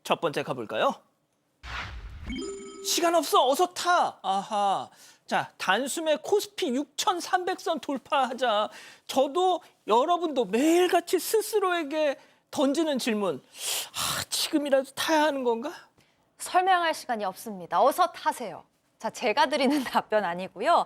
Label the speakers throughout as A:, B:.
A: 첫 번째 가볼까요? 시간 없어, 어서 타. 아하. 자, 단숨에 코스피 6,300선 돌파하자. 저도 여러분도 매일같이 스스로에게 던지는 질문. 지금이라도 타야 하는 건가?
B: 설명할 시간이 없습니다. 어서 타세요. 자, 제가 드리는 답변 아니고요.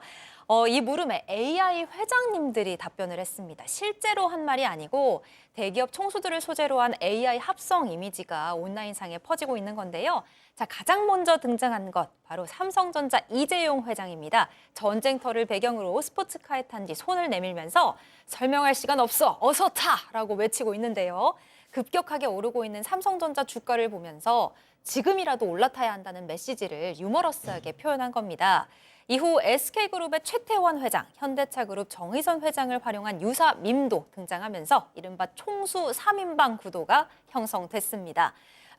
B: 이 물음에 AI 회장님들이 답변을 했습니다. 실제로 한 말이 아니고 대기업 총수들을 소재로 한 AI 합성 이미지가 온라인상에 퍼지고 있는 건데요. 자, 가장 먼저 등장한 것 바로 삼성전자 이재용 회장입니다. 전쟁터를 배경으로 스포츠카에 탄 뒤 손을 내밀면서 설명할 시간 없어, 어서 타라고 외치고 있는데요. 급격하게 오르고 있는 삼성전자 주가를 보면서 지금이라도 올라타야 한다는 메시지를 유머러스하게 표현한 겁니다. 이후 SK그룹의 최태원 회장, 현대차그룹 정의선 회장을 활용한 유사 밈도 등장하면서 이른바 총수 3인방 구도가 형성됐습니다.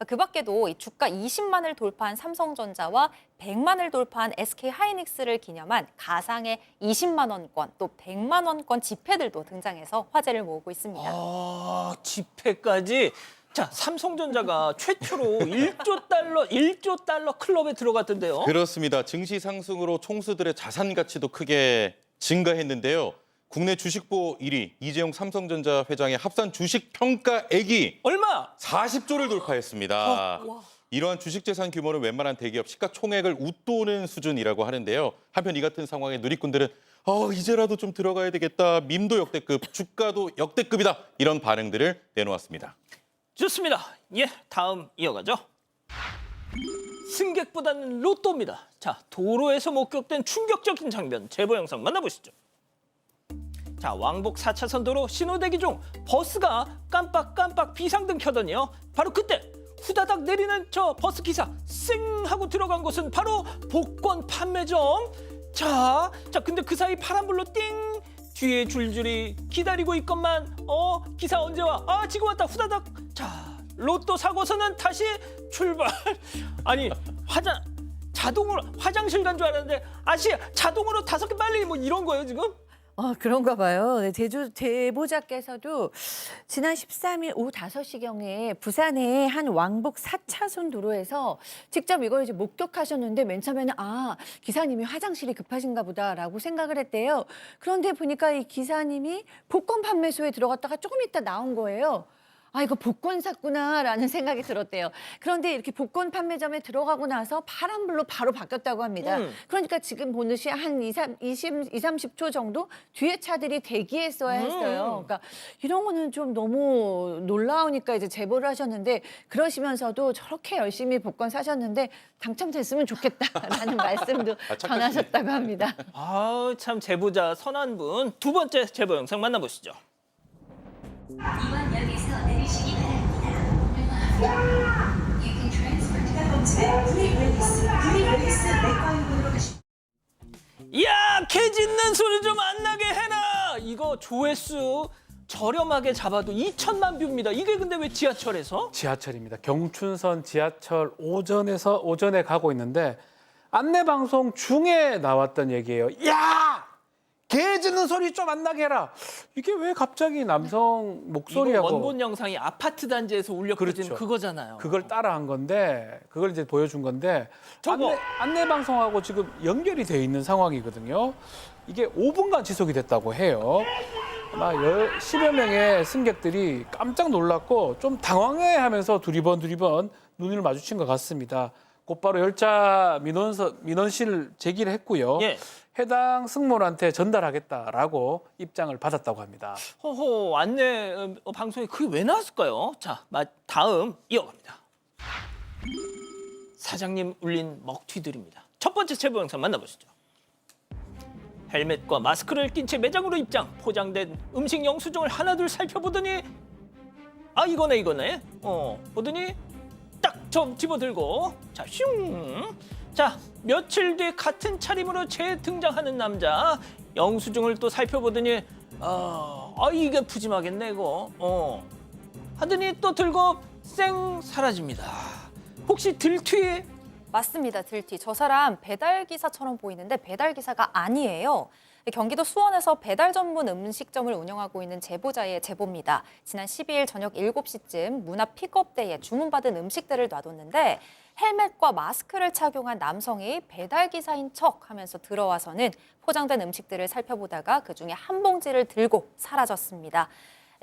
B: 그 밖에도 이 주가 20만을 돌파한 삼성전자와 100만을 돌파한 SK하이닉스를 기념한 가상의 20만 원권, 또 100만 원권 지폐들도 등장해서 화제를 모으고 있습니다.
A: 지폐까지. 자, 삼성전자가 최초로 1조 달러 클럽에 들어갔던데요.
C: 그렇습니다. 증시 상승으로 총수들의 자산 가치도 크게 증가했는데요. 국내 주식보 1위 이재용 삼성전자 회장의 합산 주식 평가액이
A: 얼마?
C: 40조를 돌파했습니다. 이러한 주식 재산 규모는 웬만한 대기업 시가총액을 웃도는 수준이라고 하는데요. 한편 이 같은 상황에 누리꾼들은 이제라도 좀 들어가야 되겠다. 밈도 역대급, 주가도 역대급이다. 이런 반응들을 내놓았습니다.
A: 좋습니다. 예, 다음 이어가죠. 승객보다는 로또입니다. 자, 도로에서 목격된 충격적인 장면, 제보 영상 만나보시죠. 자, 왕복 4차선 도로 신호대기 중 버스가 깜빡깜빡 비상등 켜더니요. 바로 그때 후다닥 내리는 저 버스 기사 쌩 하고 들어간 곳은 바로 복권 판매점. 자, 근데 그 사이 파란불로 띵 뒤에 줄줄이 기다리고 있건만 기사 언제 와? 지금 왔다 후다닥. 자, 로또 사고서는 다시 출발. 아니 자동으로 화장실 간 줄 알았는데 자동으로 5개 빨리 뭐 이런 거예요 지금?
D: 그런가 봐요. 네, 제보자께서도 지난 13일 오후 5시경에 부산의 한 왕복 4차선 도로에서 직접 이걸 이제 목격하셨는데 맨 처음에는 기사님이 화장실이 급하신가 보다라고 생각을 했대요. 그런데 보니까 이 기사님이 복권 판매소에 들어갔다가 조금 있다 나온 거예요. 이거 복권 샀구나라는 생각이 들었대요. 그런데 이렇게 복권 판매점에 들어가고 나서 파란불로 바로 바뀌었다고 합니다. 그러니까 지금 보듯이 한 30초 정도 뒤에 차들이 대기했어야 했어요. 그러니까 이런 거는 좀 너무 놀라우니까 이제 제보를 하셨는데 그러시면서도 저렇게 열심히 복권 사셨는데 당첨됐으면 좋겠다라는 말씀도 전하셨다고 합니다.
A: 참 제보자 선한 분. 두 번째 제보 영상 만나보시죠.
E: 이번역에서 내리시기 바랍니다. You can transfer to the hotel. 프리레이스 맥과인으로 가십니다.
A: 야, 개 짖는 소리 좀 안 나게 해라. 이거 조회수 저렴하게 잡아도 2천만 뷰입니다. 이게 근데 왜 지하철에서?
F: 지하철입니다. 경춘선 지하철 오전에 가고 있는데 안내방송 중에 나왔던 얘기예요. 야! 개 짖는 소리 좀 안 나게 해라. 이게 왜 갑자기 남성 목소리하고.
A: 이거 원본 영상이 아파트 단지에서 울려 퍼진
F: 그렇죠.
A: 그거잖아요.
F: 그걸 따라한 건데 그걸 이제 보여준 건데
A: 저거.
F: 안내방송하고 지금 연결이 돼 있는 상황이거든요. 이게 5분간 지속이 됐다고 해요. 아마 10여 명의 승객들이 깜짝 놀랐고 좀 당황해하면서 두리번 눈을 마주친 것 같습니다. 곧바로 열차 민원실 제기를 했고요.
A: 예.
F: 해당 승무원한테 전달하겠다라고 입장을 받았다고 합니다.
A: 안내 방송에 그게 왜 나왔을까요? 자, 다음 이어갑니다. 사장님 울린 먹튀들입니다. 첫 번째 제보 영상 만나보시죠. 헬멧과 마스크를 낀 채 매장으로 입장, 포장된 음식 영수증을 하나둘 살펴보더니 이거네. 보더니 딱 집어들고 슝. 자, 며칠 뒤 같은 차림으로 재등장하는 남자. 영수증을 또 살펴보더니 이게 푸짐하겠네 이거. 하더니 또 들고 쌩 사라집니다. 혹시 들튀?
B: 맞습니다, 들티. 저 사람 배달기사처럼 보이는데 배달기사가 아니에요. 경기도 수원에서 배달 전문 음식점을 운영하고 있는 제보자의 제보입니다. 지난 12일 저녁 7시쯤 문 앞 픽업대에 주문받은 음식들을 놔뒀는데 헬멧과 마스크를 착용한 남성이 배달기사인 척 하면서 들어와서는 포장된 음식들을 살펴보다가 그중에 한 봉지를 들고 사라졌습니다.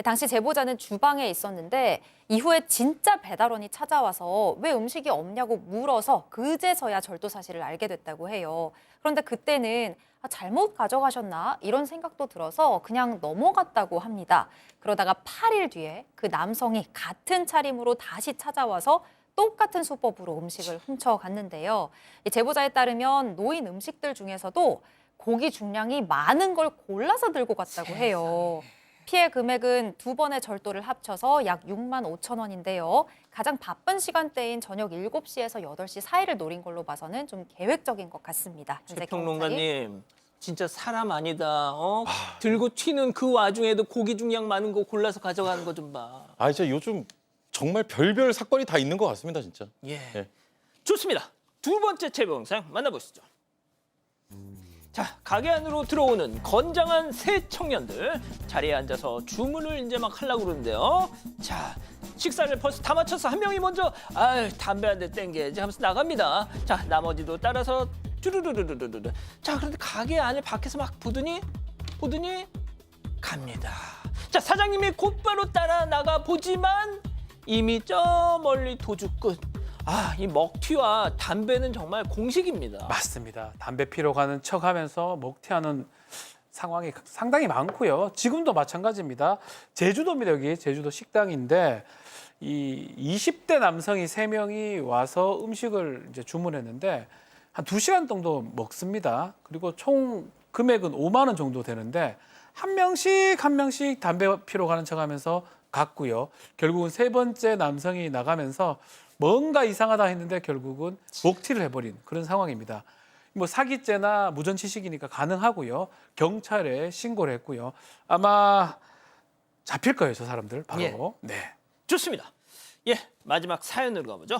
B: 당시 제보자는 주방에 있었는데 이후에 진짜 배달원이 찾아와서 왜 음식이 없냐고 물어서 그제서야 절도 사실을 알게 됐다고 해요. 그런데 그때는 잘못 가져가셨나 이런 생각도 들어서 그냥 넘어갔다고 합니다. 그러다가 8일 뒤에 그 남성이 같은 차림으로 다시 찾아와서 똑같은 수법으로 음식을 훔쳐갔는데요. 이 제보자에 따르면 놓인 음식들 중에서도 고기 중량이 많은 걸 골라서 들고 갔다고 해요. 피해 금액은 2번의 절도를 합쳐서 약 6만 5천 원인데요. 가장 바쁜 시간대인 저녁 7시에서 8시 사이를 노린 걸로 봐서는 좀 계획적인 것 같습니다. 현재
A: 최평론가님, 진짜 사람 아니다. 들고 튀는 그 와중에도 고기 중량 많은 거 골라서 가져가는 거 좀 봐.
C: 아, 진짜 요즘 정말 별별 사건이 다 있는 것 같습니다, 진짜.
A: 예.
C: 네.
A: 좋습니다. 두 번째 제보 영상 만나보시죠. 자, 가게 안으로 들어오는 건장한 새 청년들 자리에 앉아서 주문을 이제 막 하려고 그러는데요. 자, 식사를 벌써 다 마쳐서 한 명이 먼저 담배 한 대 땡겨야지 하면서 나갑니다. 자, 나머지도 따라서 쭈르르르르르르. 자, 그런데 가게 안을 밖에서 막 보더니 갑니다. 자, 사장님이 곧바로 따라 나가 보지만 이미 저 멀리 도주 끝. 이 먹튀와 담배는 정말 공식입니다.
F: 맞습니다. 담배 피러 가는 척하면서 먹튀하는 상황이 상당히 많고요. 지금도 마찬가지입니다. 제주도입니다. 여기 제주도 식당인데 이 20대 남성이 3명이 와서 음식을 이제 주문했는데 한 2시간 정도 먹습니다. 그리고 총 금액은 5만 원 정도 되는데 한 명씩 담배 피러 가는 척하면서 갔고요. 결국은 세 번째 남성이 나가면서 뭔가 이상하다 했는데 결국은 먹튀를 해버린 그런 상황입니다. 뭐 사기죄나 무전취식이니까 가능하고요. 경찰에 신고를 했고요. 아마 잡힐 거예요, 저 사람들 바로.
A: 예.
F: 네.
A: 좋습니다. 예, 마지막 사연으로 가보죠.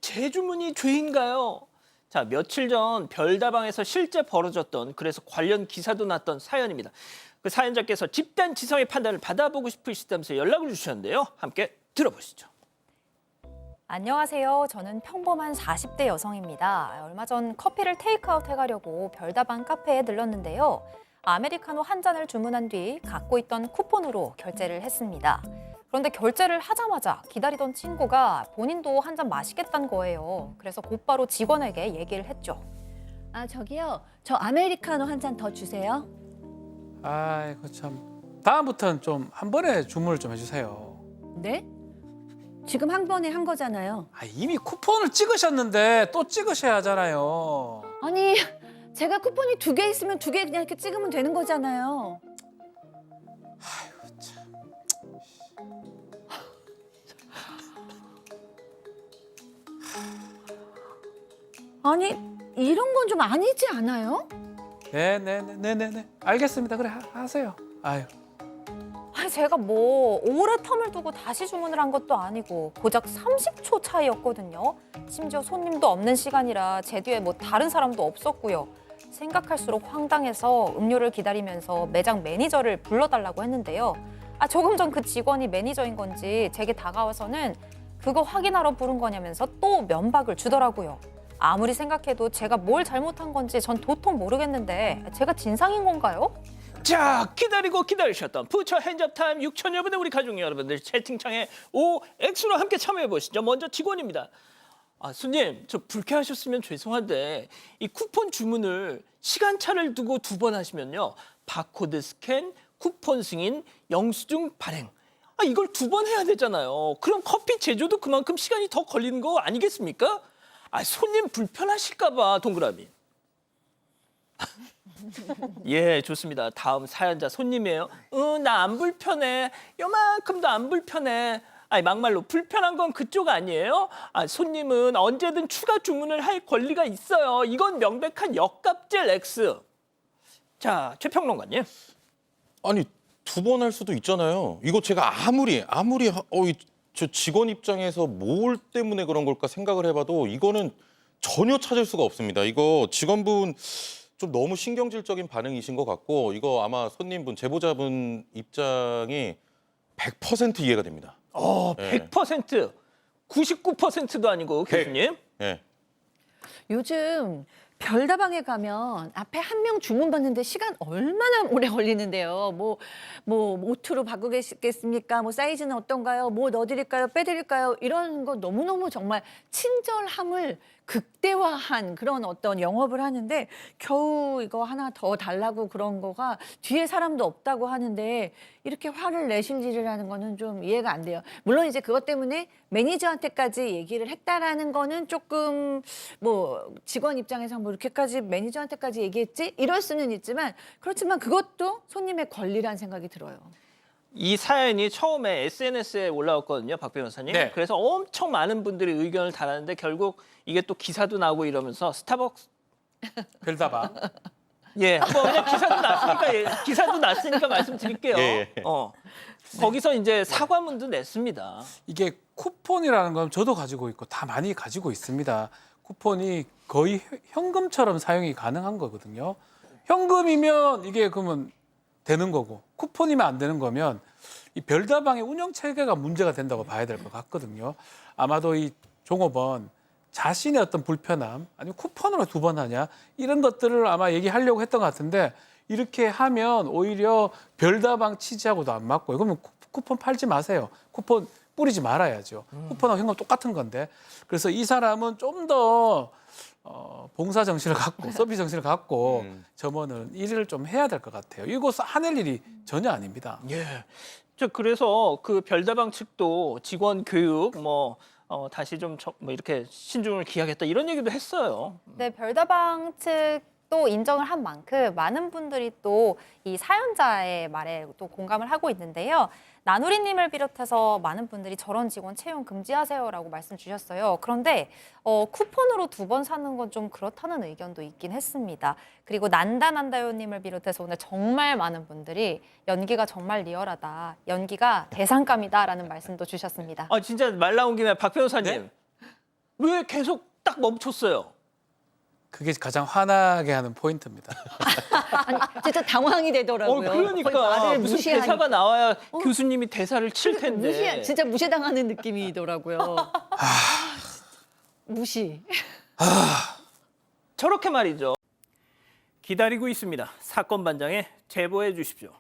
A: 재주문이 죄인가요? 자, 며칠 전 별다방에서 실제 벌어졌던 그래서 관련 기사도 났던 사연입니다. 그 사연자께서 집단 지성의 판단을 받아보고 싶으시다면서 연락을 주셨는데요. 함께 들어보시죠.
B: 안녕하세요. 저는 평범한 40대 여성입니다. 얼마 전 커피를 테이크아웃 해가려고 별다방 카페에 들렀는데요. 아메리카노 한 잔을 주문한 뒤 갖고 있던 쿠폰으로 결제를 했습니다. 그런데 결제를 하자마자 기다리던 친구가 본인도 한 잔 마시겠다는 거예요. 그래서 곧바로 직원에게 얘기를 했죠.
D: 저기요. 저 아메리카노 한 잔 더 주세요.
F: 아이고 참. 다음부터는 좀 한 번에 주문을 좀 해주세요.
D: 네? 지금 한 번에 한 거잖아요.
F: 이미 쿠폰을 찍으셨는데 또 찍으셔야 하잖아요.
D: 아니, 제가 쿠폰이 2개 있으면 2개 그냥 이렇게 찍으면 되는 거잖아요. 아니, 이런 건 좀 아니지 않아요?
F: 네네네네네. 알겠습니다. 그래 하세요. 아유.
B: 아니, 제가 뭐 오래 텀을 두고 다시 주문을 한 것도 아니고 고작 30초 차이였거든요. 심지어 손님도 없는 시간이라 제 뒤에 뭐 다른 사람도 없었고요. 생각할수록 황당해서 음료를 기다리면서 매장 매니저를 불러달라고 했는데요. 조금 전 그 직원이 매니저인 건지 제게 다가와서는 그거 확인하러 부른 거냐면서 또 면박을 주더라고요. 아무리 생각해도 제가 뭘 잘못한 건지 전 도통 모르겠는데 제가 진상인 건가요?
A: 자, 기다리고 기다리셨던 부처 핸즈업 타임 6천여 분의 우리 가족 여러분들 채팅창에 OX로 함께 참여해 보시죠. 먼저 직원입니다. 손님, 저 불쾌하셨으면 죄송한데 이 쿠폰 주문을 시간차를 두고 2번 하시면요. 바코드 스캔, 쿠폰 승인, 영수증 발행. 이걸 2번 해야 되잖아요. 그럼 커피 제조도 그만큼 시간이 더 걸리는 거 아니겠습니까? 손님 불편하실까 봐, 동그라미. 예, 좋습니다. 다음 사연자 손님이에요. 나 안 불편해. 요만큼도 안 불편해. 막말로 불편한 건 그쪽 아니에요? 손님은 언제든 추가 주문을 할 권리가 있어요. 이건 명백한 역갑질 X. 자, 최평론가님.
C: 아니, 2번 할 수도 있잖아요. 이거 제가 아무리 저 직원 입장에서 뭘 때문에 그런 걸까 생각을 해봐도 이거는 전혀 찾을 수가 없습니다. 이거 직원분 좀 너무 신경질적인 반응이신 것 같고 이거 아마 손님분, 제보자분 입장이 100% 이해가 됩니다. 네.
A: 100%, 99%도 아니고 교수님.
C: 예.
D: 요즘 별다방에 가면 앞에 한 명 주문 받는데 시간 얼마나 오래 걸리는데요. 뭐 오투로 바꾸겠습니까? 뭐 사이즈는 어떤가요? 뭐 넣어드릴까요? 빼드릴까요? 이런 거 너무너무 정말 친절함을 극대화한 그런 어떤 영업을 하는데 겨우 이거 하나 더 달라고 그런 거가 뒤에 사람도 없다고 하는데 이렇게 화를 내실 일이라는 거는 좀 이해가 안 돼요. 물론 이제 그것 때문에 매니저한테까지 얘기를 했다라는 거는 조금 뭐 직원 입장에서 뭐 이렇게까지 매니저한테까지 얘기했지? 이럴 수는 있지만 그렇지만 그것도 손님의 권리라는 생각이 들어요.
A: 이 사연이 처음에 SNS에 올라왔거든요, 박 변호사님.
F: 네.
A: 그래서 엄청 많은 분들이 의견을 달았는데 결국 이게 또 기사도 나고 이러면서 스타벅스
F: 별다방.
A: 예, 뭐 그냥 기사도 났으니까 말씀드릴게요.
C: 예, 예.
A: 거기서 이제 사과문도 냈습니다.
F: 이게 쿠폰이라는 건 저도 가지고 있고 다 많이 가지고 있습니다. 쿠폰이 거의 현금처럼 사용이 가능한 거거든요. 현금이면 이게 그러면 되는 거고 쿠폰이면 안 되는 거면 이 별다방의 운영 체계가 문제가 된다고 봐야 될 것 같거든요. 아마도 이 종업원 자신의 어떤 불편함 아니면 쿠폰으로 2번 하냐 이런 것들을 아마 얘기하려고 했던 것 같은데 이렇게 하면 오히려 별다방 취지하고도 안 맞고요. 그러면 쿠폰 팔지 마세요. 쿠폰 뿌리지 말아야죠. 쿠폰하고 현금 똑같은 건데 그래서 이 사람은 좀 더 봉사 정신을 갖고 서비스 정신을 갖고 점원은 일을 좀 해야 될 것 같아요. 이거 화낼 일이 전혀 아닙니다.
A: 예. 그래서 그 별다방 측도 직원 교육 다시 좀 이렇게 신중을 기하겠다 이런 얘기도 했어요.
B: 네, 별다방 측도 인정을 한 만큼 많은 분들이 또 이 사연자의 말에 또 공감을 하고 있는데요. 나누리님을 비롯해서 많은 분들이 저런 직원 채용 금지하세요라고 말씀 주셨어요. 그런데 쿠폰으로 2번 사는 건 좀 그렇다는 의견도 있긴 했습니다. 그리고 난다난다요님을 비롯해서 오늘 정말 많은 분들이 연기가 정말 리얼하다, 연기가 대상감이다라는 말씀도 주셨습니다.
A: 진짜 말 나온 김에 박 변호사님
F: 네?
A: 왜 계속 딱 멈췄어요?
F: 그게 가장 화나게 하는 포인트입니다.
D: 아니 진짜 당황이 되더라고요. 거의
A: 그러니까
D: 말을
A: 무슨
D: 무시하니까.
A: 대사가 나와야 교수님이 대사를 칠 텐데.
D: 진짜 무시당하는 느낌이더라고요. 무시.
A: 저렇게 말이죠. 기다리고 있습니다. 사건 반장에 제보해 주십시오.